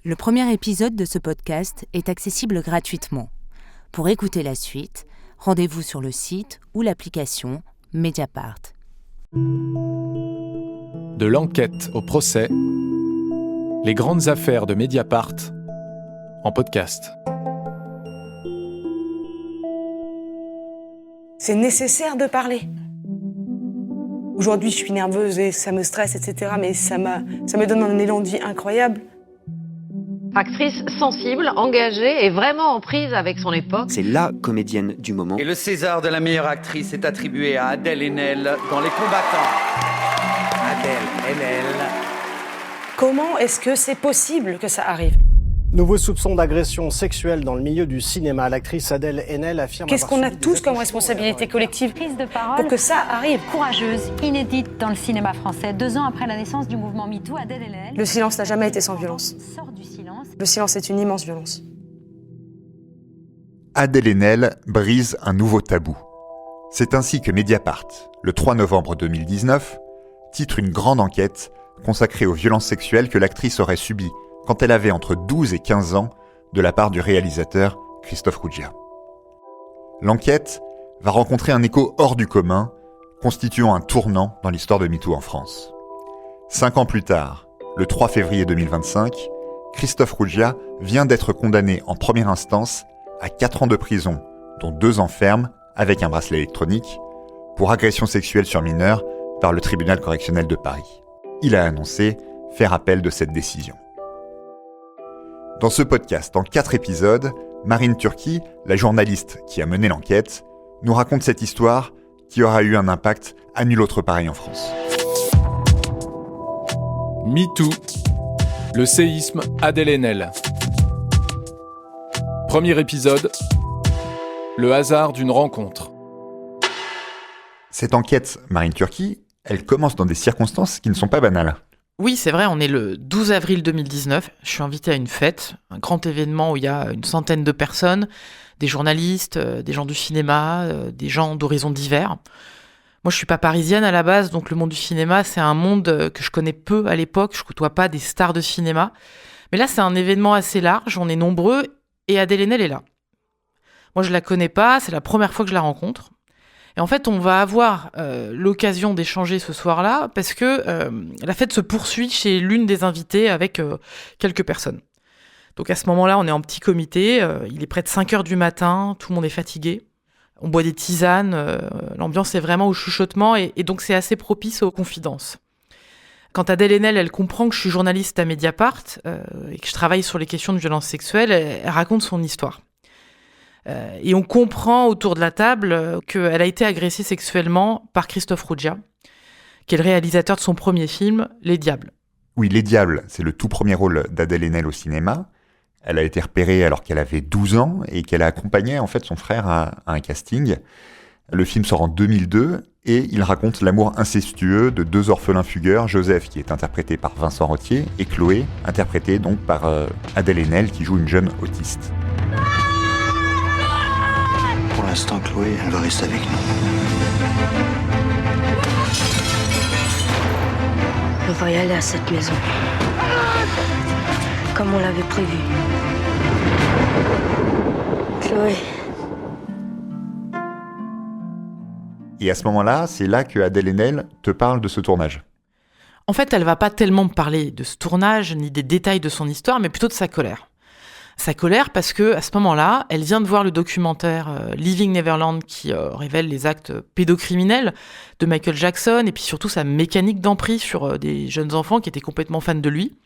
Le premier épisode de ce podcast est accessible gratuitement. Pour écouter la suite, rendez-vous sur le site ou l'application Mediapart. De l'enquête au procès, les grandes affaires de Mediapart en podcast. C'est nécessaire de parler. Aujourd'hui, je suis nerveuse et ça me stresse, etc. Mais ça me donne un élan de vie incroyable. Actrice sensible, engagée et vraiment en prise avec son époque. C'est la comédienne du moment. Et le César de la meilleure actrice est attribué à Adèle Haenel dans Les Combattants. Adèle Haenel. Comment est-ce que c'est possible que ça arrive ? Nouveau soupçon d'agression sexuelle dans le milieu du cinéma. L'actrice Adèle Haenel affirme... Qu'est-ce qu'on a tous comme responsabilité collective Prise de parole pour que ça arrive ? courageuse, inédite dans le cinéma français. 2 ans après la naissance du mouvement MeToo, Adèle Haenel... Le silence n'a jamais été sans violence. Sort du silence. Le silence est une immense violence. Adèle Haenel brise un nouveau tabou. C'est ainsi que Mediapart, le 3 novembre 2019, titre une grande enquête consacrée aux violences sexuelles que l'actrice aurait subies quand elle avait entre 12 et 15 ans de la part du réalisateur Christophe Ruggia. L'enquête va rencontrer un écho hors du commun, constituant un tournant dans l'histoire de MeToo en France. 5 ans plus tard, le 3 février 2025, Christophe Ruggia vient d'être condamné en première instance à 4 ans de prison, dont 2 ans ferme avec un bracelet électronique, pour agression sexuelle sur mineur par le tribunal correctionnel de Paris. Il a annoncé faire appel de cette décision. Dans ce podcast, en 4 épisodes, Marine Turki, la journaliste qui a mené l'enquête, nous raconte cette histoire qui aura eu un impact à nul autre pareil en France. MeToo, le séisme Adèle Haenel. Premier épisode, le hasard d'une rencontre. Cette enquête, Marine Turki, elle commence dans des circonstances qui ne sont pas banales. Oui, c'est vrai, on est le 12 avril 2019, je suis invité à une fête, un grand événement où il y a une centaine de personnes, des journalistes, des gens du cinéma, des gens d'horizons divers. Moi, je suis pas parisienne à la base, donc le monde du cinéma, c'est un monde que je connais peu à l'époque, je côtoie pas des stars de cinéma. Mais là, c'est un événement assez large, on est nombreux, et Adèle Haenel est là. Moi, je la connais pas, c'est la première fois que je la rencontre. Et en fait, on va avoir l'occasion d'échanger ce soir-là parce que la fête se poursuit chez l'une des invitées avec quelques personnes. Donc à ce moment-là, on est en petit comité, il est près de 5h du matin, tout le monde est fatigué. On boit des tisanes, l'ambiance est vraiment au chuchotement et donc c'est assez propice aux confidences. Quand Adèle Haenel, elle comprend que je suis journaliste à Mediapart et que je travaille sur les questions de violence sexuelle, elle raconte son histoire. Et on comprend autour de la table qu'elle a été agressée sexuellement par Christophe Ruggia, qui est le réalisateur de son premier film, Les Diables. Oui, Les Diables, c'est le tout premier rôle d'Adèle Haenel au cinéma. Elle a été repérée alors qu'elle avait 12 ans et qu'elle a accompagné en fait son frère à un casting. Le film sort en 2002 et il raconte l'amour incestueux de 2 orphelins fugueurs, Joseph qui est interprété par Vincent Rottier et Chloé, interprétée donc par Adèle Haenel qui joue une jeune autiste. Pour l'instant, Chloé, elle va rester avec nous. On va y aller à cette maison. Comme on l'avait prévu. Chloé. Et à ce moment-là, c'est là que Adèle Haenel te parle de ce tournage. En fait, elle va pas tellement me parler de ce tournage, ni des détails de son histoire, mais plutôt de sa colère. Sa colère parce que à ce moment-là, elle vient de voir le documentaire Leaving Neverland qui révèle les actes pédocriminels de Michael Jackson et puis surtout sa mécanique d'emprise sur des jeunes enfants qui étaient complètement fans de lui.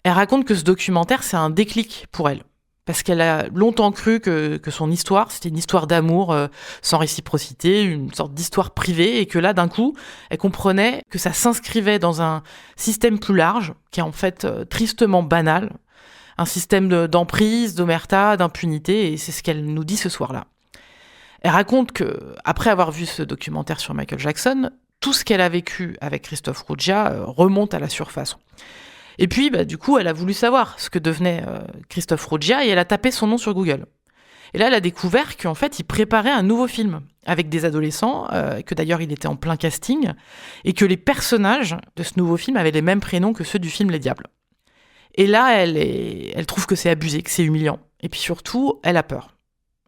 Elle raconte que ce documentaire, c'est un déclic pour elle. Parce qu'elle a longtemps cru que son histoire, c'était une histoire d'amour sans réciprocité, une sorte d'histoire privée, et que là, d'un coup, elle comprenait que ça s'inscrivait dans un système plus large, qui est en fait tristement banal, un système d'emprise, d'omerta, d'impunité, et c'est ce qu'elle nous dit ce soir-là. Elle raconte que, après avoir vu ce documentaire sur Michael Jackson, tout ce qu'elle a vécu avec Christophe Ruggia remonte à la surface. Et puis, du coup, elle a voulu savoir ce que devenait Christophe Ruggia et elle a tapé son nom sur Google. Et là, elle a découvert qu'en fait, il préparait un nouveau film avec des adolescents, que d'ailleurs, il était en plein casting, et que les personnages de ce nouveau film avaient les mêmes prénoms que ceux du film Les Diables. Et là, elle trouve que c'est abusé, que c'est humiliant. Et puis surtout, elle a peur.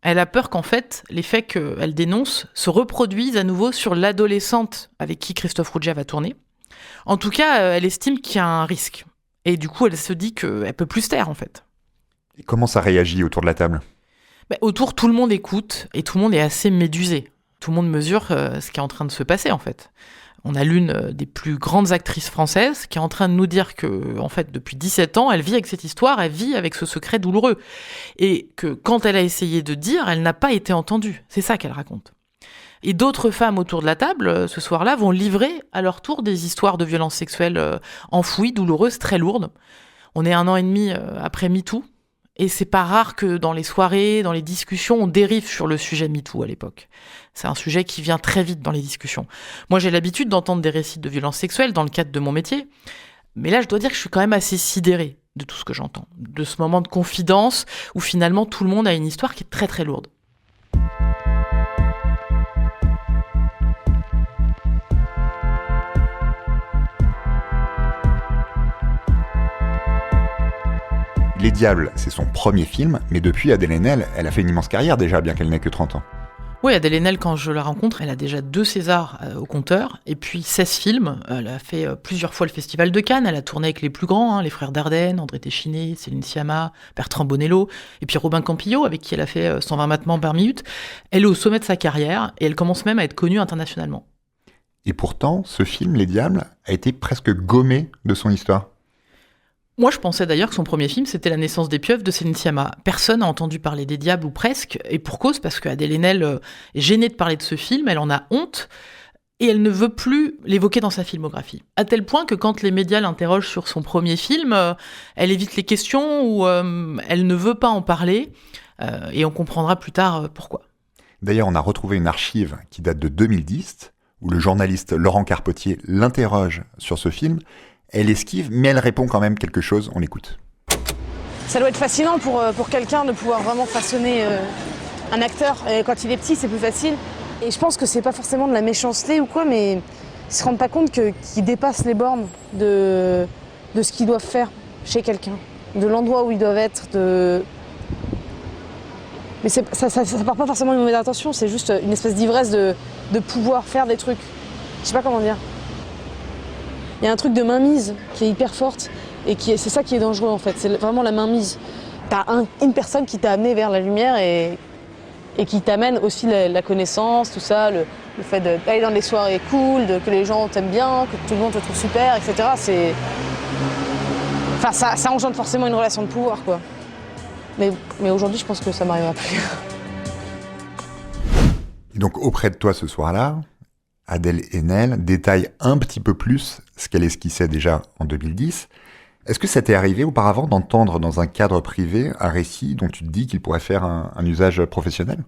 Elle a peur qu'en fait, les faits qu'elle dénonce se reproduisent à nouveau sur l'adolescente avec qui Christophe Ruggia va tourner. En tout cas, elle estime qu'il y a un risque. Et du coup, elle se dit qu'elle peut plus se taire, en fait. Et comment ça réagit autour de la table ? Autour, tout le monde écoute et tout le monde est assez médusé. Tout le monde mesure ce qui est en train de se passer, en fait. On a l'une des plus grandes actrices françaises qui est en train de nous dire que, en fait, depuis 17 ans, elle vit avec cette histoire, elle vit avec ce secret douloureux. Et que quand elle a essayé de dire, elle n'a pas été entendue. C'est ça qu'elle raconte. Et d'autres femmes autour de la table, ce soir-là, vont livrer à leur tour des histoires de violences sexuelles enfouies, douloureuses, très lourdes. On est 1 an et demi après MeToo. Et c'est pas rare que dans les soirées, dans les discussions, on dérive sur le sujet MeToo à l'époque. C'est un sujet qui vient très vite dans les discussions. Moi, j'ai l'habitude d'entendre des récits de violences sexuelles dans le cadre de mon métier. Mais là, je dois dire que je suis quand même assez sidérée de tout ce que j'entends. De ce moment de confidence où finalement tout le monde a une histoire qui est très très lourde. Les Diables, c'est son premier film, mais depuis, Adèle Haenel, elle a fait une immense carrière déjà, bien qu'elle n'ait que 30 ans. Oui, Adèle Haenel, quand je la rencontre, elle a déjà 2 Césars au compteur, et puis 16 films. Elle a fait plusieurs fois le Festival de Cannes, elle a tourné avec les plus grands, les frères Dardenne, André Téchiné, Céline Sciamma, Bertrand Bonello, et puis Robin Campillo, avec qui elle a fait 120 battements par minute. Elle est au sommet de sa carrière, et elle commence même à être connue internationalement. Et pourtant, ce film, Les Diables, a été presque gommé de son histoire. Moi, je pensais d'ailleurs que son premier film, c'était La naissance des pieuvres de Céline Sciamma. Personne n'a entendu parler des Diables, ou presque, et pour cause, parce qu'Adèle Haenel est gênée de parler de ce film, elle en a honte, et elle ne veut plus l'évoquer dans sa filmographie. À tel point que quand les médias l'interrogent sur son premier film, elle évite les questions, ou elle ne veut pas en parler, et on comprendra plus tard pourquoi. D'ailleurs, on a retrouvé une archive qui date de 2010, où le journaliste Laurent Carpentier l'interroge sur ce film. Elle esquive, mais elle répond quand même quelque chose. On l'écoute. Ça doit être fascinant pour quelqu'un de pouvoir vraiment façonner un acteur. Et quand il est petit, c'est plus facile. Et je pense que c'est pas forcément de la méchanceté ou quoi, mais ils se rendent pas compte qu'ils dépassent les bornes de ce qu'ils doivent faire chez quelqu'un, de l'endroit où ils doivent être. Mais ça part pas forcément d'une mauvaise intention, c'est juste une espèce d'ivresse de pouvoir faire des trucs. Je sais pas comment dire. Il y a un truc de mainmise qui est hyper forte et c'est ça qui est dangereux en fait, c'est vraiment la mainmise. T'as une personne qui t'a amené vers la lumière et qui t'amène aussi la connaissance, tout ça, le fait d'aller dans des soirées cool, que les gens t'aiment bien, que tout le monde te trouve super, etc. Ça engendre forcément une relation de pouvoir, quoi. Mais aujourd'hui, je pense que ça m'arrivera plus. Et donc auprès de toi ce soir-là, Adèle Haenel détaille un petit peu plus ce qu'elle esquissait déjà en 2010. Est-ce que ça t'est arrivé auparavant d'entendre dans un cadre privé un récit dont tu te dis qu'il pourrait faire un usage professionnel ?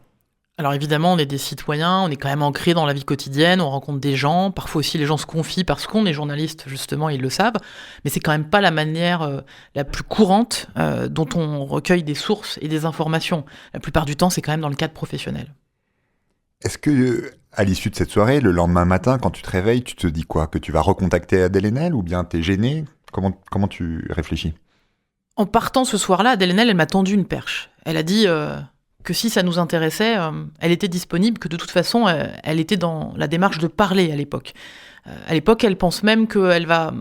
Alors évidemment, on est des citoyens, on est quand même ancrés dans la vie quotidienne, on rencontre des gens, parfois aussi les gens se confient parce qu'on est journaliste, justement, ils le savent, mais c'est quand même pas la manière la plus courante dont on recueille des sources et des informations. La plupart du temps, c'est quand même dans le cadre professionnel. Est-ce que, à l'issue de cette soirée, le lendemain matin, quand tu te réveilles, tu te dis quoi ? Que tu vas recontacter Adèle Haenel ou bien t'es gêné ? Comment tu réfléchis ? En partant ce soir-là, Adèle Haenel, elle m'a tendu une perche. Elle a dit que si ça nous intéressait, elle était disponible, que de toute façon, elle était dans la démarche de parler à l'époque. À l'époque, elle pense même qu'elle va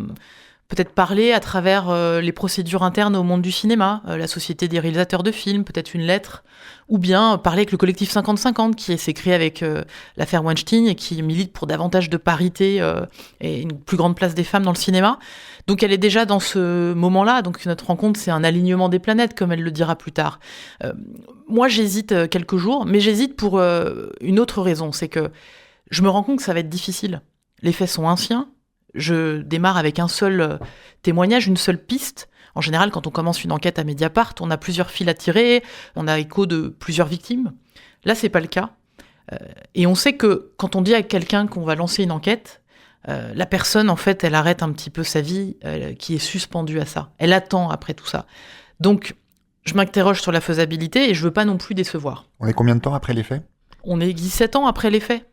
peut-être parler à travers les procédures internes au monde du cinéma, la société des réalisateurs de films, peut-être une lettre, ou bien parler avec le collectif 50-50 qui s'est créé avec l'affaire Weinstein et qui milite pour davantage de parité et une plus grande place des femmes dans le cinéma. Donc elle est déjà dans ce moment-là, donc notre rencontre c'est un alignement des planètes, comme elle le dira plus tard. Moi j'hésite quelques jours, mais j'hésite pour une autre raison, c'est que je me rends compte que ça va être difficile. Les faits sont anciens. Je démarre avec un seul témoignage, une seule piste. En général, quand on commence une enquête à Mediapart, on a plusieurs fils à tirer, on a écho de plusieurs victimes. Là, c'est pas le cas. Et on sait que quand on dit à quelqu'un qu'on va lancer une enquête, la personne, en fait, elle arrête un petit peu sa vie qui est suspendue à ça. Elle attend après tout ça. Donc, je m'interroge sur la faisabilité et je veux pas non plus décevoir. On est combien de temps après les faits ? On est 17 ans après les faits.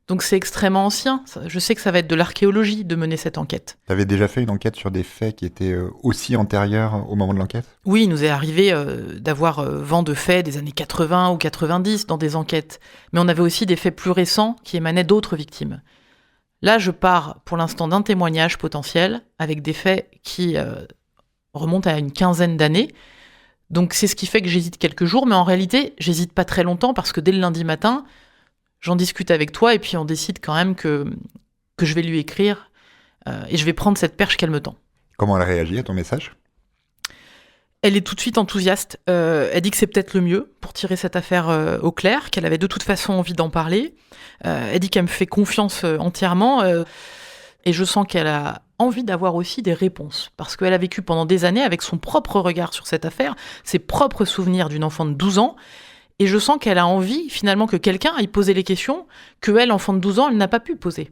Donc c'est extrêmement ancien. Je sais que ça va être de l'archéologie de mener cette enquête. Tu avais déjà fait une enquête sur des faits qui étaient aussi antérieurs au moment de l'enquête ? Oui, il nous est arrivé d'avoir vent de faits des années 80 ou 90 dans des enquêtes. Mais on avait aussi des faits plus récents qui émanaient d'autres victimes. Là, je pars pour l'instant d'un témoignage potentiel avec des faits qui remontent à une quinzaine d'années. Donc c'est ce qui fait que j'hésite quelques jours, mais en réalité, j'hésite pas très longtemps parce que dès le lundi matin, j'en discute avec toi et puis on décide quand même que je vais lui écrire et je vais prendre cette perche qu'elle me tend. Comment elle réagit à ton message ? Elle est tout de suite enthousiaste. Elle dit que c'est peut-être le mieux pour tirer cette affaire au clair, qu'elle avait de toute façon envie d'en parler. Elle dit qu'elle me fait confiance entièrement et je sens qu'elle a envie d'avoir aussi des réponses parce qu'elle a vécu pendant des années avec son propre regard sur cette affaire, ses propres souvenirs d'une enfant de 12 ans. Et je sens qu'elle a envie, finalement, que quelqu'un aille poser les questions qu'elle, enfant de 12 ans, elle n'a pas pu poser.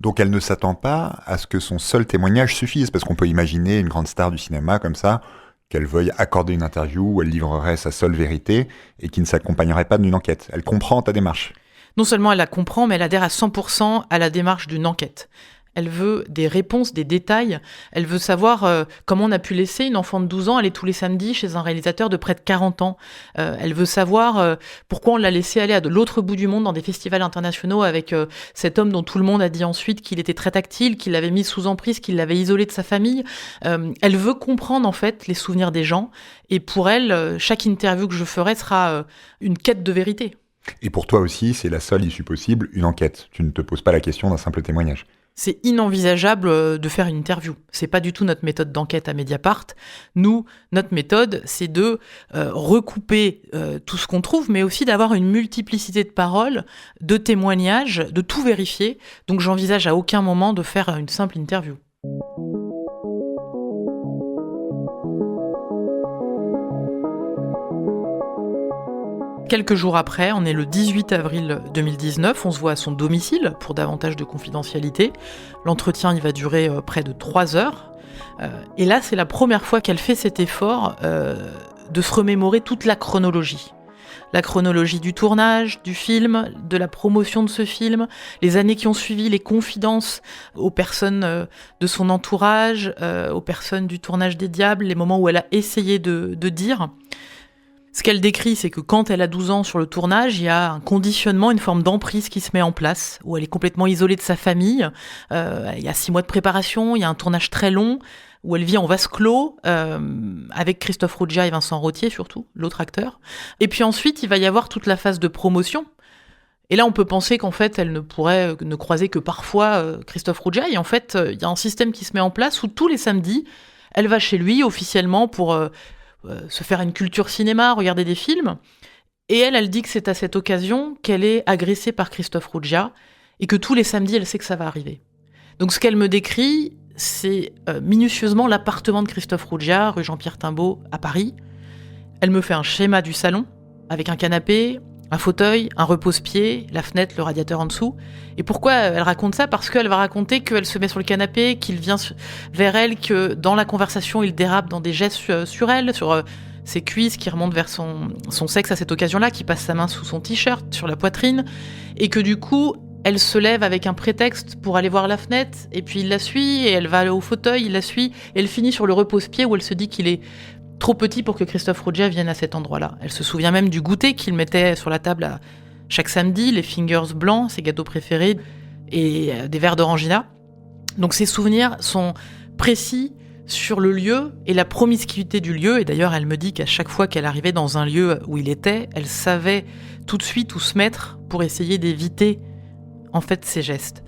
Donc elle ne s'attend pas à ce que son seul témoignage suffise, parce qu'on peut imaginer une grande star du cinéma comme ça, qu'elle veuille accorder une interview où elle livrerait sa seule vérité et qui ne s'accompagnerait pas d'une enquête. Elle comprend ta démarche. Non seulement elle la comprend, mais elle adhère à 100% à la démarche d'une enquête. Elle veut des réponses, des détails. Elle veut savoir comment on a pu laisser une enfant de 12 ans aller tous les samedis chez un réalisateur de près de 40 ans. Elle veut savoir pourquoi on l'a laissé aller à l'autre bout du monde dans des festivals internationaux avec cet homme dont tout le monde a dit ensuite qu'il était très tactile, qu'il l'avait mis sous emprise, qu'il l'avait isolé de sa famille. Elle veut comprendre en fait les souvenirs des gens. Et pour elle, chaque interview que je ferai sera une quête de vérité. Et pour toi aussi, c'est la seule issue possible, une enquête. Tu ne te poses pas la question d'un simple témoignage. C'est inenvisageable de faire une interview. C'est pas du tout notre méthode d'enquête à Mediapart. Nous, notre méthode, c'est de recouper tout ce qu'on trouve, mais aussi d'avoir une multiplicité de paroles, de témoignages, de tout vérifier. Donc j'envisage à aucun moment de faire une simple interview. Quelques jours après, on est le 18 avril 2019, on se voit à son domicile pour davantage de confidentialité. L'entretien, il va durer près de 3 heures. Et là, c'est la première fois qu'elle fait cet effort de se remémorer toute la chronologie. La chronologie du tournage, du film, de la promotion de ce film, les années qui ont suivi, les confidences aux personnes de son entourage, aux personnes du tournage des Diables, les moments où elle a essayé de dire. Ce qu'elle décrit, c'est que quand elle a 12 ans sur le tournage, il y a un conditionnement, une forme d'emprise qui se met en place, où elle est complètement isolée de sa famille. Il y a 6 mois de préparation, il y a un tournage très long, où elle vit en vase clos, avec Christophe Rougia et Vincent Rottier surtout, l'autre acteur. Et puis ensuite, il va y avoir toute la phase de promotion. Et là, on peut penser qu'en fait, elle ne pourrait ne croiser que parfois Christophe Rougia. Et en fait, il y a un système qui se met en place où tous les samedis, elle va chez lui officiellement pour se faire une culture cinéma, regarder des films. Et elle dit que c'est à cette occasion qu'elle est agressée par Christophe Rougia et que tous les samedis, elle sait que ça va arriver. Donc ce qu'elle me décrit, c'est minutieusement l'appartement de Christophe Rougia, rue Jean-Pierre Timbaud, à Paris. Elle me fait un schéma du salon, avec un canapé, un fauteuil, un repose-pied, la fenêtre, le radiateur en dessous. Et pourquoi elle raconte ça ? Parce qu'elle va raconter qu'elle se met sur le canapé, qu'il vient vers elle, que dans la conversation, il dérape dans des gestes sur elle, sur ses cuisses qui remontent vers son sexe à cette occasion-là, qui passe sa main sous son t-shirt, sur la poitrine, et que du coup, elle se lève avec un prétexte pour aller voir la fenêtre, et puis il la suit, et elle va aller au fauteuil, il la suit, et elle finit sur le repose-pied où elle se dit qu'il est trop petit pour que Christophe Rougia vienne à cet endroit-là. Elle se souvient même du goûter qu'il mettait sur la table chaque samedi, les fingers blancs, ses gâteaux préférés, et des verres d'orangina. Donc ses souvenirs sont précis sur le lieu et la promiscuité du lieu. Et d'ailleurs, elle me dit qu'à chaque fois qu'elle arrivait dans un lieu où il était, elle savait tout de suite où se mettre pour essayer d'éviter, en fait, ses gestes.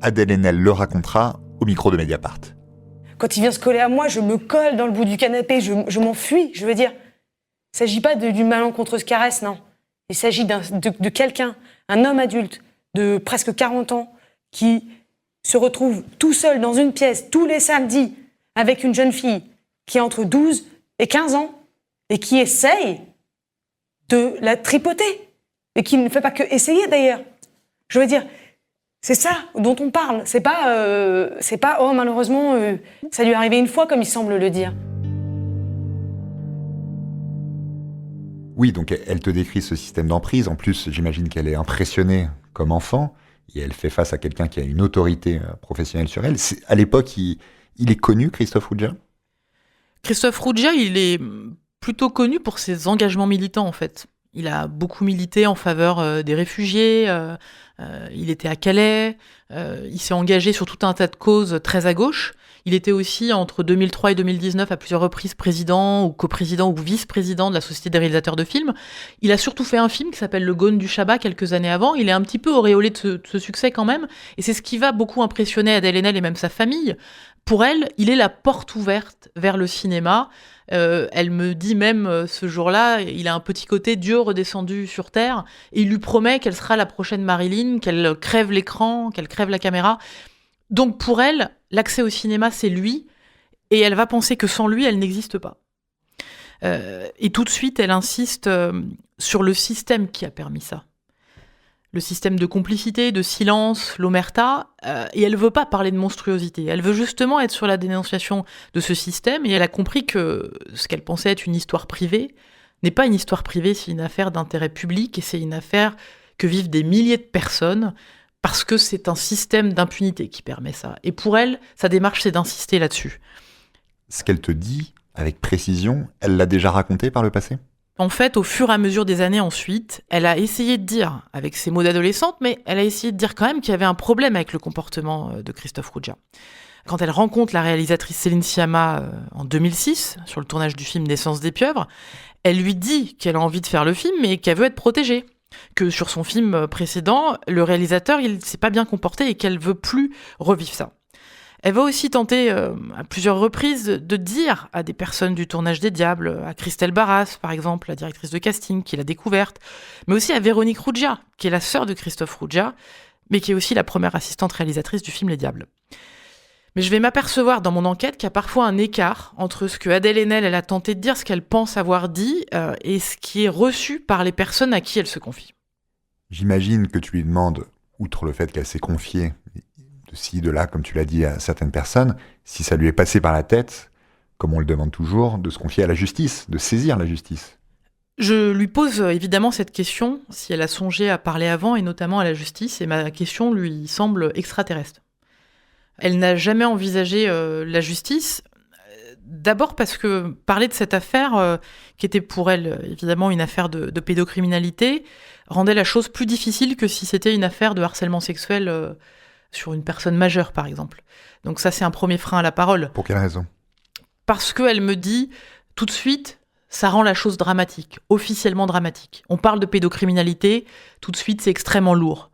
Adèle Haenel le racontera au micro de Mediapart. Quand il vient se coller à moi, je me colle dans le bout du canapé, je m'enfuis. Je veux dire, il ne s'agit pas d'une malencontreuse caresse, non. Il s'agit de quelqu'un, un homme adulte de presque 40 ans, qui se retrouve tout seul dans une pièce tous les samedis avec une jeune fille qui a entre 12 et 15 ans et qui essaye de la tripoter. Et qui ne fait pas que essayer, d'ailleurs. Je veux dire... C'est ça dont on parle. C'est pas oh malheureusement ça lui est arrivé une fois comme il semble le dire. Oui, donc elle te décrit ce système d'emprise. En plus, j'imagine qu'elle est impressionnée comme enfant et elle fait face à quelqu'un qui a une autorité professionnelle sur elle. À l'époque, il est connu, Christophe Rougia ? Christophe Rougia, il est plutôt connu pour ses engagements militants, en fait. Il a beaucoup milité en faveur des réfugiés, il était à Calais, il s'est engagé sur tout un tas de causes très à gauche. Il était aussi, entre 2003 et 2019, à plusieurs reprises président ou coprésident ou vice-président de la Société des réalisateurs de films. Il a surtout fait un film qui s'appelle Le Gone du Chabat quelques années avant. Il est un petit peu auréolé de ce succès quand même. Et c'est ce qui va beaucoup impressionner Adèle Haenel et même sa famille. Pour elle, il est la porte ouverte vers le cinéma. Elle me dit même ce jour-là, il a un petit côté Dieu redescendu sur Terre. Et il lui promet qu'elle sera la prochaine Marilyn, qu'elle crève l'écran, qu'elle crève la caméra. Donc pour elle, l'accès au cinéma, c'est lui, et elle va penser que sans lui, elle n'existe pas. Et tout de suite, elle insiste sur le système qui a permis ça. Le système de complicité, de silence, l'omerta, et elle veut pas parler de monstruosité. Elle veut justement être sur la dénonciation de ce système, et elle a compris que ce qu'elle pensait être une histoire privée n'est pas une histoire privée, c'est une affaire d'intérêt public, et c'est une affaire que vivent des milliers de personnes, parce que c'est un système d'impunité qui permet ça. Et pour elle, sa démarche, c'est d'insister là-dessus. Ce qu'elle te dit, avec précision, elle l'a déjà raconté par le passé ? En fait, au fur et à mesure des années ensuite, elle a essayé de dire, avec ses mots d'adolescente, mais elle a essayé de dire quand même qu'il y avait un problème avec le comportement de Christophe Rougia. Quand elle rencontre la réalisatrice Céline Sciamma en 2006, sur le tournage du film Naissance des pieuvres, elle lui dit qu'elle a envie de faire le film, mais qu'elle veut être protégée. Que sur son film précédent, le réalisateur, il s'est pas bien comporté et qu'elle veut plus revivre ça. Elle va aussi tenter à plusieurs reprises de dire à des personnes du tournage des Diables, à Christelle Barras par exemple, la directrice de casting qui l'a découverte, mais aussi à Véronique Rougia, qui est la sœur de Christophe Rougia, mais qui est aussi la première assistante réalisatrice du film Les Diables. Mais je vais m'apercevoir dans mon enquête qu'il y a parfois un écart entre ce que Adèle Haenel elle a tenté de dire, ce qu'elle pense avoir dit, et ce qui est reçu par les personnes à qui elle se confie. J'imagine que tu lui demandes, outre le fait qu'elle s'est confiée, de ci, de là, comme tu l'as dit à certaines personnes, si ça lui est passé par la tête, comme on le demande toujours, de se confier à la justice, de saisir la justice. Je lui pose évidemment cette question, si elle a songé à parler avant, et notamment à la justice, et ma question lui semble extraterrestre. Elle n'a jamais envisagé la justice, d'abord parce que parler de cette affaire, qui était pour elle évidemment une affaire de pédocriminalité, rendait la chose plus difficile que si c'était une affaire de harcèlement sexuel sur une personne majeure, par exemple. Donc ça, c'est un premier frein à la parole. Pour quelle raison ? Parce qu'elle me dit, tout de suite, ça rend la chose dramatique, officiellement dramatique. On parle de pédocriminalité, tout de suite, c'est extrêmement lourd.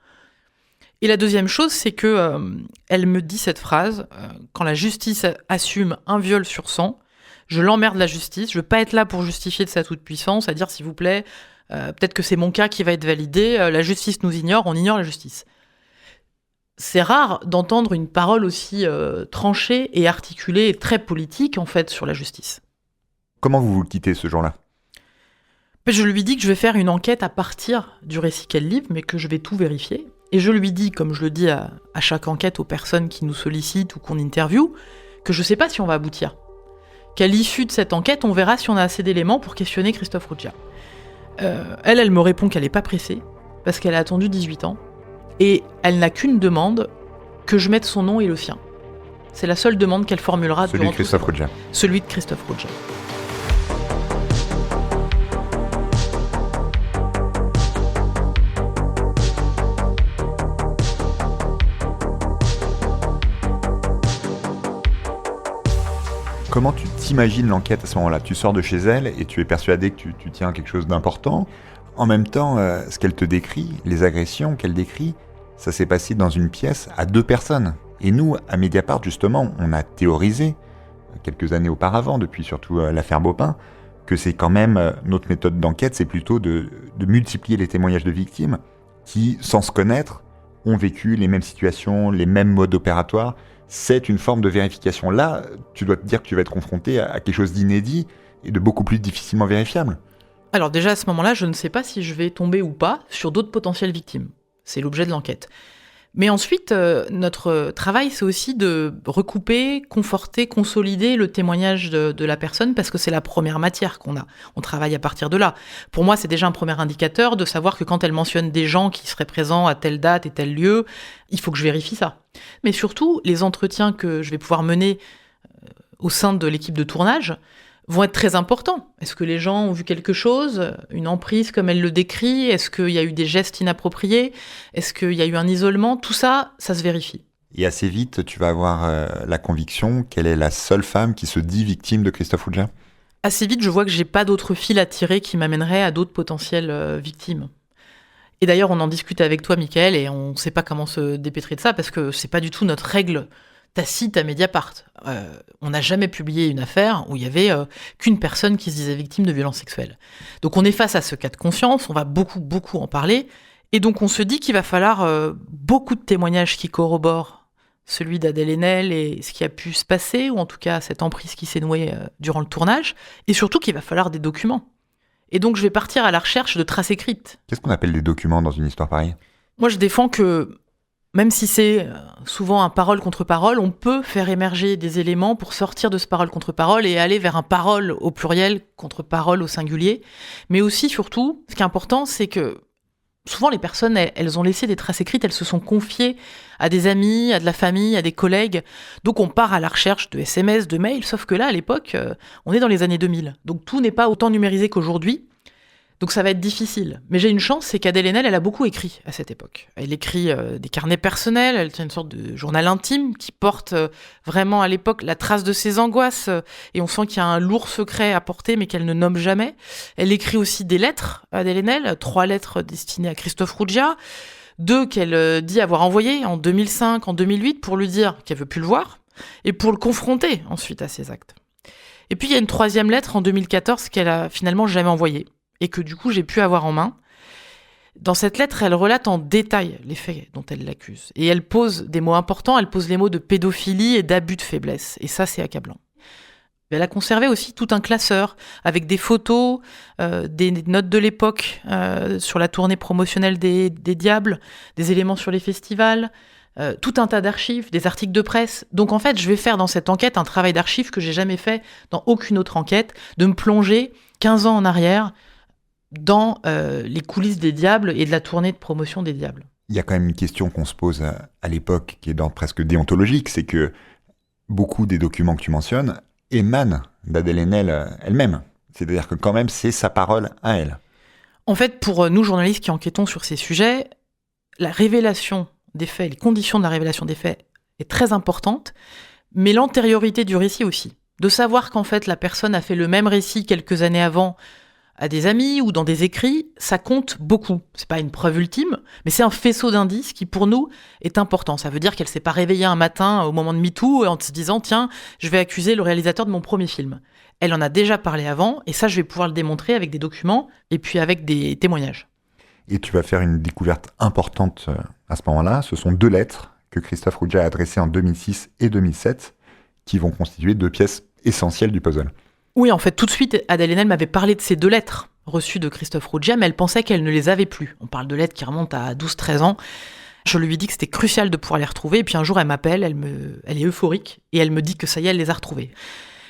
Et la deuxième chose, c'est que elle me dit cette phrase, quand la justice assume un viol sur 100, je l'emmerde la justice, je veux pas être là pour justifier de sa toute-puissance, à dire s'il vous plaît, peut-être que c'est mon cas qui va être validé, la justice nous ignore, on ignore la justice. C'est rare d'entendre une parole aussi tranchée et articulée et très politique, en fait, sur la justice. Comment vous quittez ce jour-là ? Je lui dis que je vais faire une enquête à partir du récit qu'elle livre, mais que je vais tout vérifier. Et je lui dis, comme je le dis à chaque enquête aux personnes qui nous sollicitent ou qu'on interviewe, que je ne sais pas si on va aboutir. Qu'à l'issue de cette enquête, on verra si on a assez d'éléments pour questionner Christophe Rougia. Elle me répond qu'elle n'est pas pressée, parce qu'elle a attendu 18 ans, et elle n'a qu'une demande, que je mette son nom et le sien. C'est la seule demande qu'elle formulera durant Christophe Rougia. Celui de Christophe Rougia. Comment tu t'imagines l'enquête à ce moment-là ? Tu sors de chez elle et tu es persuadé que tu tiens quelque chose d'important. En même temps, ce qu'elle te décrit, les agressions qu'elle décrit, ça s'est passé dans une pièce à 2 personnes. Et nous, à Mediapart, justement, on a théorisé, quelques années auparavant, depuis surtout l'affaire Baupin, que c'est quand même, notre méthode d'enquête, c'est plutôt de multiplier les témoignages de victimes qui, sans se connaître, ont vécu les mêmes situations, les mêmes modes opératoires. C'est une forme de vérification. Là, tu dois te dire que tu vas être confronté à quelque chose d'inédit et de beaucoup plus difficilement vérifiable. Alors déjà, à ce moment-là, je ne sais pas si je vais tomber ou pas sur d'autres potentielles victimes. C'est l'objet de l'enquête. Mais ensuite, notre travail, c'est aussi de recouper, conforter, consolider le témoignage de la personne, parce que c'est la première matière qu'on a. On travaille à partir de là. Pour moi, c'est déjà un premier indicateur de savoir que quand elle mentionne des gens qui seraient présents à telle date et tel lieu, il faut que je vérifie ça. Mais surtout, les entretiens que je vais pouvoir mener au sein de l'équipe de tournage vont être très importants. Est-ce que les gens ont vu quelque chose, une emprise comme elle le décrit? Est-ce qu'il y a eu des gestes inappropriés? Est-ce qu'il y a eu un isolement? Tout ça, ça se vérifie. Et assez vite, tu vas avoir la conviction qu'elle est la seule femme qui se dit victime de Christophe Rougia? Assez vite, je vois que j'ai pas d'autres fils à tirer qui m'amèneraient à d'autres potentielles victimes. Et d'ailleurs, on en discute avec toi, Mickaël, et on sait pas comment se dépêtrer de ça, parce que c'est pas du tout notre règle tacite à Mediapart. On n'a jamais publié une affaire où il y avait qu'une personne qui se disait victime de violences sexuelles. Donc on est face à ce cas de conscience, on va beaucoup en parler, et donc on se dit qu'il va falloir beaucoup de témoignages qui corroborent celui d'Adèle Haenel et ce qui a pu se passer, ou en tout cas cette emprise qui s'est nouée durant le tournage, et surtout qu'il va falloir des documents. Et donc je vais partir à la recherche de traces écrites. Qu'est-ce qu'on appelle des documents dans une histoire pareille? Moi je défends que même si c'est souvent un parole contre parole, on peut faire émerger des éléments pour sortir de ce parole contre parole et aller vers un parole au pluriel contre parole au singulier. Mais aussi, surtout, ce qui est important, c'est que souvent les personnes, elles ont laissé des traces écrites, elles se sont confiées à des amis, à de la famille, à des collègues. Donc on part à la recherche de SMS, de mails, sauf que là, à l'époque, on est dans les années 2000. Donc tout n'est pas autant numérisé qu'aujourd'hui. Donc ça va être difficile. Mais j'ai une chance, c'est qu'Adèle Haenel, elle a beaucoup écrit à cette époque. Elle écrit des carnets personnels, elle tient une sorte de journal intime qui porte vraiment à l'époque la trace de ses angoisses. Et on sent qu'il y a un lourd secret à porter, mais qu'elle ne nomme jamais. Elle écrit aussi des lettres, Adèle Haenel, 3 lettres destinées à Christophe Rougia, 2 qu'elle dit avoir envoyées en 2005, en 2008, pour lui dire qu'elle veut plus le voir, et pour le confronter ensuite à ses actes. Et puis il y a une 3e lettre en 2014 qu'elle a finalement jamais envoyée, et que du coup j'ai pu avoir en main. Dans cette lettre, elle relate en détail les faits dont elle l'accuse. Et elle pose des mots importants, elle pose les mots de pédophilie et d'abus de faiblesse. Et ça, c'est accablant. Elle a conservé aussi tout un classeur avec des photos, des notes de l'époque sur la tournée promotionnelle des Diables, des éléments sur les festivals, tout un tas d'archives, des articles de presse. Donc en fait, je vais faire dans cette enquête un travail d'archives que j'ai jamais fait dans aucune autre enquête, de me plonger 15 ans en arrière dans les coulisses des Diables et de la tournée de promotion des Diables. Il y a quand même une question qu'on se pose à l'époque qui est d'ordre presque déontologique, c'est que beaucoup des documents que tu mentionnes émanent d'Adèle Haenel elle-même. C'est-à-dire que quand même, c'est sa parole à elle. En fait, pour nous, journalistes qui enquêtons sur ces sujets, la révélation des faits, les conditions de la révélation des faits est très importante, mais l'antériorité du récit aussi. De savoir qu'en fait, la personne a fait le même récit quelques années avant à des amis ou dans des écrits, ça compte beaucoup. C'est pas une preuve ultime, mais c'est un faisceau d'indices qui, pour nous, est important. Ça veut dire qu'elle s'est pas réveillée un matin au moment de MeToo en se disant « Tiens, je vais accuser le réalisateur de mon premier film ». Elle en a déjà parlé avant, et ça, je vais pouvoir le démontrer avec des documents et puis avec des témoignages. Et tu vas faire une découverte importante à ce moment-là. Ce sont 2 lettres que Christophe Rougia a adressées en 2006 et 2007 qui vont constituer 2 pièces essentielles du puzzle. Oui, en fait, tout de suite, Adèle Haenel m'avait parlé de ces 2 lettres reçues de Christophe Rougia, mais elle pensait qu'elle ne les avait plus. On parle de lettres qui remontent à 12-13 ans. Je lui ai dit que c'était crucial de pouvoir les retrouver, et puis un jour, elle m'appelle, elle est euphorique, et elle me dit que ça y est, elle les a retrouvées.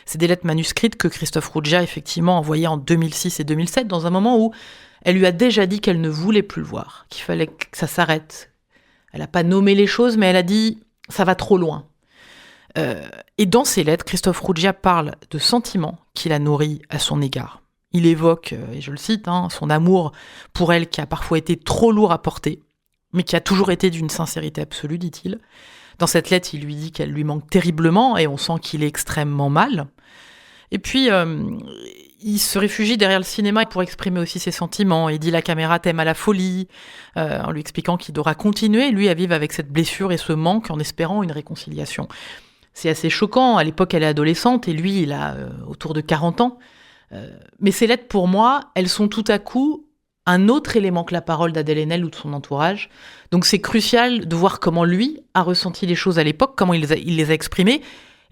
C'est des lettres manuscrites que Christophe Rougia, effectivement, envoyait en 2006 et 2007, dans un moment où elle lui a déjà dit qu'elle ne voulait plus le voir, qu'il fallait que ça s'arrête. Elle n'a pas nommé les choses, mais elle a dit « ça va trop loin ». Et dans ces lettres, Christophe Rougia parle de sentiments qu'il a nourris à son égard. Il évoque, et je le cite, son amour pour elle qui a parfois été trop lourd à porter, mais qui a toujours été d'une sincérité absolue, dit-il. Dans cette lettre, il lui dit qu'elle lui manque terriblement, et on sent qu'il est extrêmement mal. Et puis, il se réfugie derrière le cinéma pour exprimer aussi ses sentiments. Il dit « la caméra t'aime à la folie », en lui expliquant qu'il devra continuer, lui, à vivre avec cette blessure et ce manque en espérant une réconciliation. C'est assez choquant. À l'époque, elle est adolescente et lui, il a autour de 40 ans. Mais ces lettres, pour moi, elles sont tout à coup un autre élément que la parole d'Adèle Haenel ou de son entourage. Donc c'est crucial de voir comment lui a ressenti les choses à l'époque, comment il les a exprimées.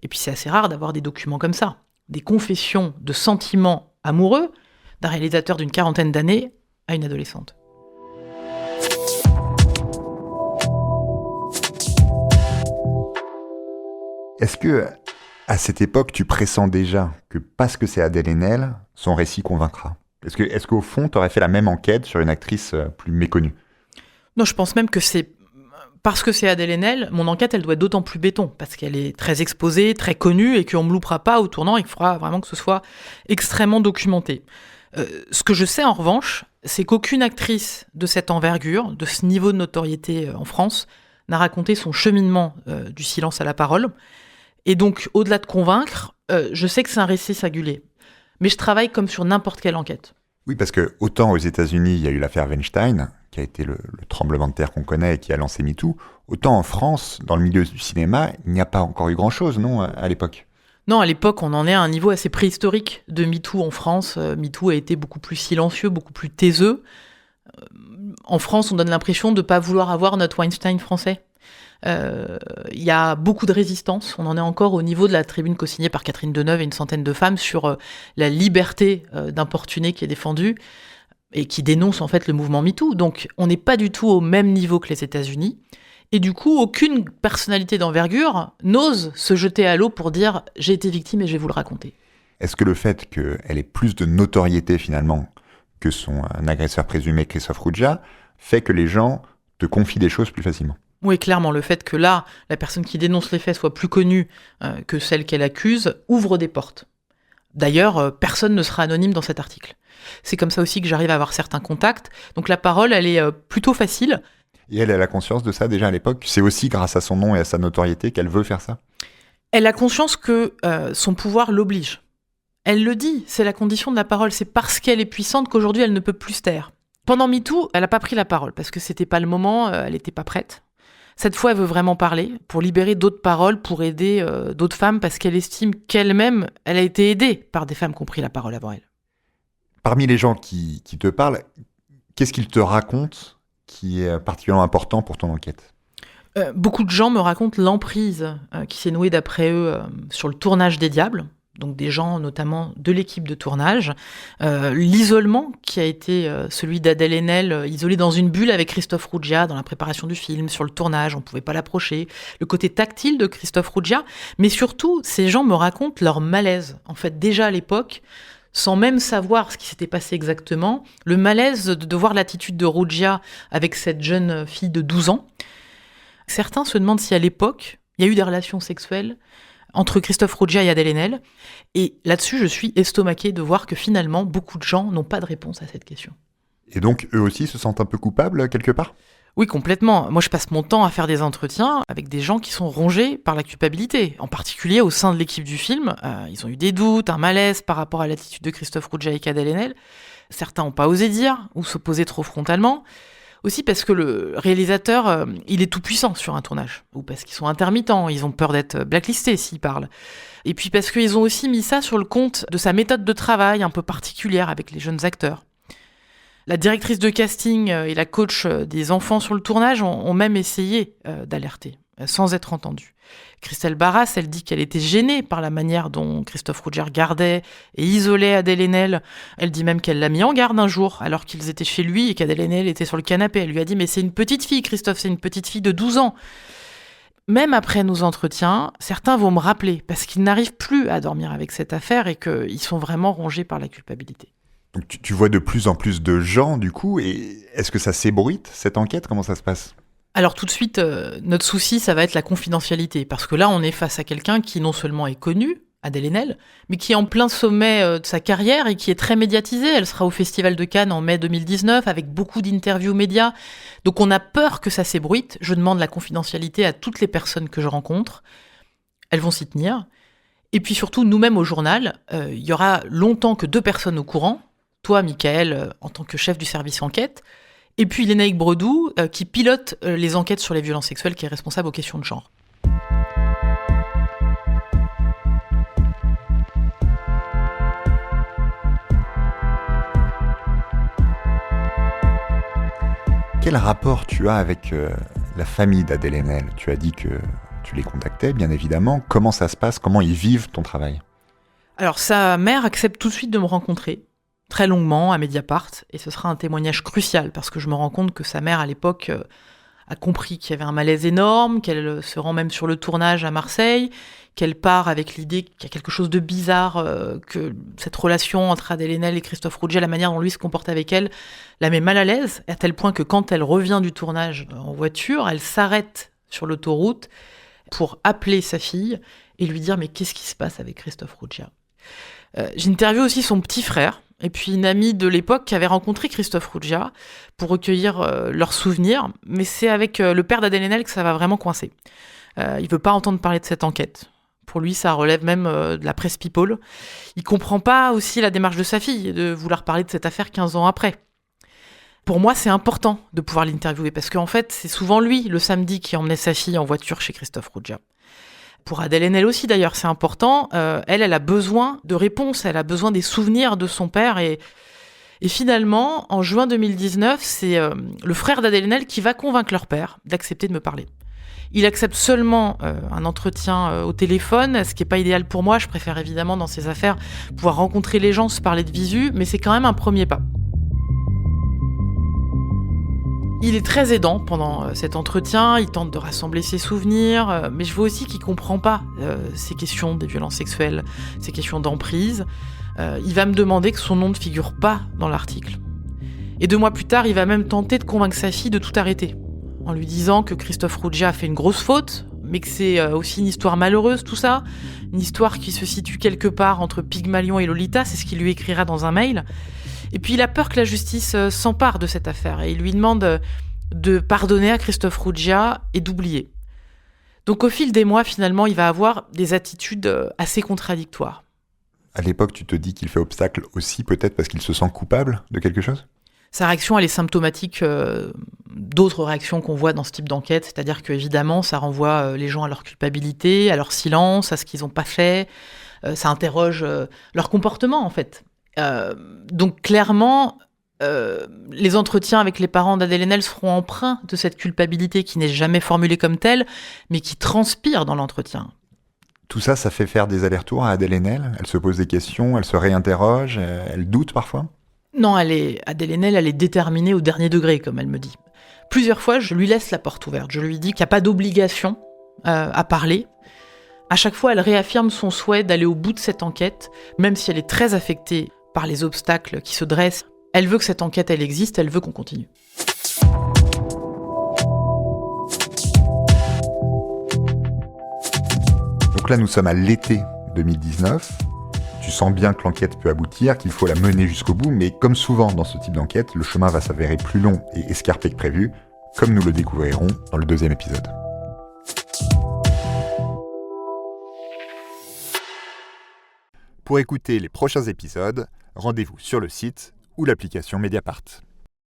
Et puis c'est assez rare d'avoir des documents comme ça. Des confessions de sentiments amoureux d'un réalisateur d'une 40aine d'années à une adolescente. Est-ce que, à cette époque, tu pressens déjà que parce que c'est Adèle Haenel, son récit convaincra ? Est-ce qu'au fond, tu aurais fait la même enquête sur une actrice plus méconnue ? Non, je pense même que c'est parce que c'est Adèle Haenel, mon enquête, elle doit être d'autant plus béton, parce qu'elle est très exposée, très connue, et qu'on ne me loupera pas au tournant, et qu'il faudra vraiment que ce soit extrêmement documenté. Ce que je sais en revanche, c'est qu'aucune actrice de cette envergure, de ce niveau de notoriété en France, n'a raconté son cheminement du silence à la parole. Et donc, au-delà de convaincre, je sais que c'est un récit singulier. Mais je travaille comme sur n'importe quelle enquête. Oui, parce que autant aux États-Unis, il y a eu l'affaire Weinstein, qui a été le tremblement de terre qu'on connaît et qui a lancé MeToo, autant en France, dans le milieu du cinéma, il n'y a pas encore eu grand-chose, non, à l'époque ? Non, à l'époque, on en est à un niveau assez préhistorique de MeToo en France. MeToo a été beaucoup plus silencieux, beaucoup plus taiseux. En France, on donne l'impression de ne pas vouloir avoir notre Weinstein français. Il y a beaucoup de résistance. On en est encore au niveau de la tribune co-signée par Catherine Deneuve et une centaine de femmes sur la liberté d'importuner qui est défendue et qui dénonce en fait le mouvement MeToo. Donc, on n'est pas du tout au même niveau que les États-Unis. Et du coup, aucune personnalité d'envergure n'ose se jeter à l'eau pour dire « j'ai été victime et je vais vous le raconter ». Est-ce que le fait qu'elle ait plus de notoriété finalement que son agresseur présumé Christophe Rugia fait que les gens te confient des choses plus facilement ? Oui, clairement, le fait que là, la personne qui dénonce les faits soit plus connue que celle qu'elle accuse ouvre des portes. D'ailleurs, personne ne sera anonyme dans cet article. C'est comme ça aussi que j'arrive à avoir certains contacts. Donc la parole, elle est plutôt facile. Et elle a la conscience de ça déjà à l'époque ? C'est aussi grâce à son nom et à sa notoriété qu'elle veut faire ça ? Elle a conscience que son pouvoir l'oblige. Elle le dit, c'est la condition de la parole. C'est parce qu'elle est puissante qu'aujourd'hui, elle ne peut plus se taire. Pendant MeToo, elle n'a pas pris la parole parce que c'était pas le moment, elle n'était pas prête. Cette fois, elle veut vraiment parler pour libérer d'autres paroles, pour aider d'autres femmes parce qu'elle estime qu'elle-même, elle a été aidée par des femmes qui ont pris la parole avant elle. Parmi les gens qui te parlent, qu'est-ce qu'ils te racontent qui est particulièrement important pour ton enquête ? Beaucoup de gens me racontent l'emprise qui s'est nouée d'après eux sur le tournage des Diables, donc des gens notamment de l'équipe de tournage, l'isolement qui a été celui d'Adèle Haenel, isolée dans une bulle avec Christophe Rugia dans la préparation du film, sur le tournage, on ne pouvait pas l'approcher, le côté tactile de Christophe Rugia, mais surtout, ces gens me racontent leur malaise. En fait, déjà à l'époque, sans même savoir ce qui s'était passé exactement, le malaise de voir l'attitude de Rugia avec cette jeune fille de 12 ans. Certains se demandent si à l'époque, il y a eu des relations sexuelles entre Christophe Rugia et Adèle Haenel. Et là-dessus, je suis estomaquée de voir que finalement, beaucoup de gens n'ont pas de réponse à cette question. Et donc, eux aussi se sentent un peu coupables, quelque part ? Oui, complètement. Moi, je passe mon temps à faire des entretiens avec des gens qui sont rongés par la culpabilité. En particulier, au sein de l'équipe du film, ils ont eu des doutes, un malaise par rapport à l'attitude de Christophe Rugia et Adèle Haenel. Certains n'ont pas osé dire ou s'opposer trop frontalement. Aussi parce que le réalisateur, il est tout puissant sur un tournage. Ou parce qu'ils sont intermittents, ils ont peur d'être blacklistés s'ils parlent. Et puis parce qu'ils ont aussi mis ça sur le compte de sa méthode de travail un peu particulière avec les jeunes acteurs. La directrice de casting et la coach des enfants sur le tournage ont même essayé d'alerter, sans être entendues. Christelle Barras, elle dit qu'elle était gênée par la manière dont Christophe Rugia gardait et isolait Adèle Haenel. Elle dit même qu'elle l'a mis en garde un jour, alors qu'ils étaient chez lui et qu'Adèle Haenel était sur le canapé. Elle lui a dit « Mais c'est une petite fille, Christophe, c'est une petite fille de 12 ans ». Même après nos entretiens, certains vont me rappeler, parce qu'ils n'arrivent plus à dormir avec cette affaire et qu'ils sont vraiment rongés par la culpabilité. Donc tu vois de plus en plus de gens, du coup, et est-ce que ça s'ébruite, cette enquête ? Comment ça se passe ? Alors tout de suite, notre souci, ça va être la confidentialité, parce que là, on est face à quelqu'un qui non seulement est connu, Adèle Haenel, mais qui est en plein sommet de sa carrière et qui est très médiatisée. Elle sera au Festival de Cannes en mai 2019, avec beaucoup d'interviews médias. Donc on a peur que ça s'ébruite. Je demande la confidentialité à toutes les personnes que je rencontre. Elles vont s'y tenir. Et puis surtout, nous-mêmes au journal, il y aura longtemps que 2 personnes au courant. Toi, Michael, en tant que chef du service enquête, et puis Lénaïque Bredou, qui pilote les enquêtes sur les violences sexuelles, qui est responsable aux questions de genre. Quel rapport tu as avec la famille d'Adèle Haenel ? Tu as dit que tu les contactais, bien évidemment. Comment ça se passe ? Comment ils vivent ton travail ? Alors, sa mère accepte tout de suite de me rencontrer, très longuement, à Mediapart, et ce sera un témoignage crucial, parce que je me rends compte que sa mère, à l'époque, a compris qu'il y avait un malaise énorme, qu'elle se rend même sur le tournage à Marseille, qu'elle part avec l'idée qu'il y a quelque chose de bizarre, que cette relation entre Adèle Haenel et Christophe Rougier, la manière dont lui se comporte avec elle, la met mal à l'aise, à tel point que quand elle revient du tournage en voiture, elle s'arrête sur l'autoroute pour appeler sa fille et lui dire « Mais qu'est-ce qui se passe avec Christophe Rougier ?» J'ai interviewé aussi son petit frère, et puis une amie de l'époque qui avait rencontré Christophe Rougier pour recueillir leurs souvenirs, mais c'est avec le père d'Adèle Haenel que ça va vraiment coincer. Il veut pas entendre parler de cette enquête. Pour lui, ça relève même de la presse people. Il comprend pas aussi la démarche de sa fille, de vouloir parler de cette affaire 15 ans après. Pour moi, c'est important de pouvoir l'interviewer, parce qu'en fait, c'est souvent lui, le samedi, qui emmenait sa fille en voiture chez Christophe Rougier. Pour Adèle Haenel aussi, d'ailleurs, c'est important. Elle a besoin de réponses, elle a besoin des souvenirs de son père. Et finalement, en juin 2019, c'est le frère d'Adèle Haenel qui va convaincre leur père d'accepter de me parler. Il accepte seulement un entretien au téléphone, ce qui n'est pas idéal pour moi. Je préfère évidemment, dans ces affaires, pouvoir rencontrer les gens, se parler de visu, mais c'est quand même un premier pas. Il est très aidant pendant cet entretien, il tente de rassembler ses souvenirs, mais je vois aussi qu'il ne comprend pas ces questions des violences sexuelles, ces questions d'emprise. Il va me demander que son nom ne figure pas dans l'article. Et 2 mois plus tard, il va même tenter de convaincre sa fille de tout arrêter, en lui disant que Christophe Rougier a fait une grosse faute, mais que c'est aussi une histoire malheureuse, tout ça. Une histoire qui se situe quelque part entre Pygmalion et Lolita, c'est ce qu'il lui écrira dans un mail. Et puis il a peur que la justice s'empare de cette affaire, et il lui demande de pardonner à Christophe Rougier et d'oublier. Donc au fil des mois, finalement, il va avoir des attitudes assez contradictoires. À l'époque, tu te dis qu'il fait obstacle aussi, peut-être parce qu'il se sent coupable de quelque chose ? Sa réaction, elle est symptomatique d'autres réactions qu'on voit dans ce type d'enquête, c'est-à-dire qu'évidemment, ça renvoie les gens à leur culpabilité, à leur silence, à ce qu'ils n'ont pas fait, ça interroge leur comportement, en fait. Donc clairement, les entretiens avec les parents d'Adèle Haenel seront empreints de cette culpabilité qui n'est jamais formulée comme telle, mais qui transpire dans l'entretien. Tout ça, ça fait faire des allers-retours à Adèle Haenel ? Elle se pose des questions, elle se réinterroge, elle doute parfois ? Non, Adèle Haenel, elle est déterminée au dernier degré, comme elle me dit. Plusieurs fois, je lui laisse la porte ouverte. Je lui dis qu'il n'y a pas d'obligation à parler. À chaque fois, elle réaffirme son souhait d'aller au bout de cette enquête, même si elle est très affectée par les obstacles qui se dressent. Elle veut que cette enquête, elle existe, elle veut qu'on continue. Donc là, nous sommes à l'été 2019. Tu sens bien que l'enquête peut aboutir, qu'il faut la mener jusqu'au bout, mais comme souvent dans ce type d'enquête, le chemin va s'avérer plus long et escarpé que prévu, comme nous le découvrirons dans le 2e épisode. Pour écouter les prochains épisodes, rendez-vous sur le site ou l'application Mediapart.